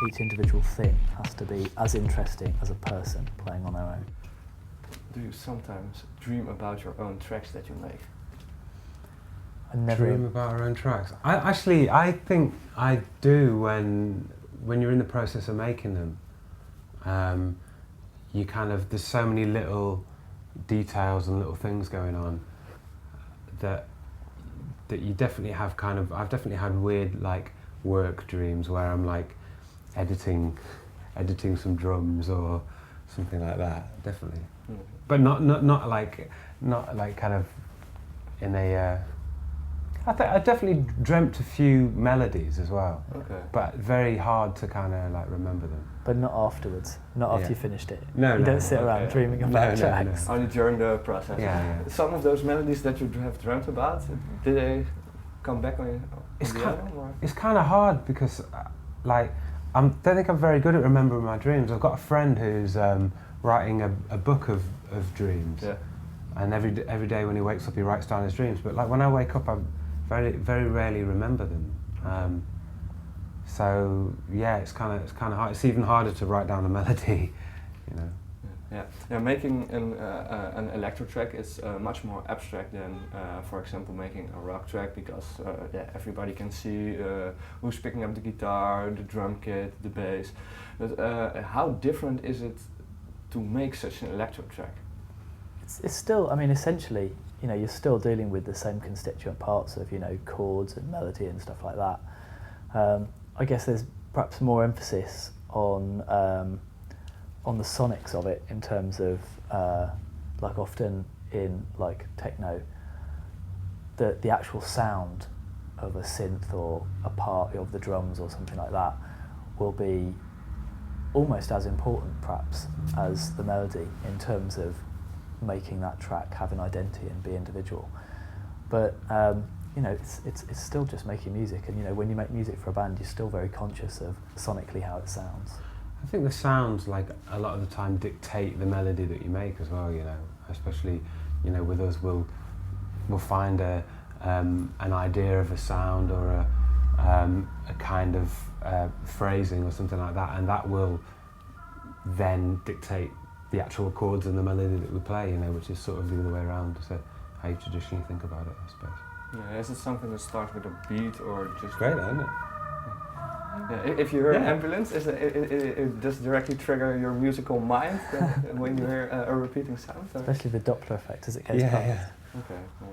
each individual thing has to be as interesting as a person playing on their own. Do you sometimes dream about your own tracks that you make? I never Dream about our own tracks. I think I do when you're in the process of making them. You kind of, there's so many little details and little things going on that you definitely have kind of, I've definitely had weird like work dreams where I'm like editing some drums or something like that, definitely. Mm. But not like kind of in a. I definitely dreamt a few melodies as well. Okay. But very hard to kind of like remember them. But not afterwards, not after Yeah. you finished it. No, you no, don't sit no, around okay. dreaming about No, tracks. no. Only during the process. Yeah. Some of those melodies that you have dreamt about, did they come back on It's the kind, album? Or? it's kind of hard because like I don't think I'm very good at remembering my dreams. I've got a friend who's writing a book of dreams. Yeah. And every day when he wakes up he writes down his dreams. But like when I wake up I very rarely remember them. So yeah, it's kind of hard. It's even harder to write down a melody, you know. Yeah. Making an electro track is much more abstract than, for example, making a rock track because everybody can see who's picking up the guitar, the drum kit, the bass. But how different is it to make such an electro track? It's still, I mean, essentially, you know, you're still dealing with the same constituent parts of, you know, chords and melody and stuff like that. I guess there's perhaps more emphasis on the sonics of it in terms of, like often in like techno, the actual sound of a synth or a part of the drums or something like that will be almost as important perhaps as the melody in terms of making that track have an identity and be individual. But you know, it's still just making music, and you know, when you make music for a band, you're still very conscious of sonically how it sounds. I think the sounds, like a lot of the time, dictate the melody that you make as well. You know, especially, you know, with us, we'll find an idea of a sound or a kind of phrasing or something like that, and that will then dictate the actual chords and the melody that we play. You know, which is sort of the other way around. So how you traditionally think about it, I suppose. Yeah, is it something that starts with a beat or just? Great, isn't it? Yeah, if you hear an ambulance, it does directly trigger your musical mind when you hear a repeating sound? Or? Especially the Doppler effect as it goes Yeah, past. yeah. Okay. Yeah.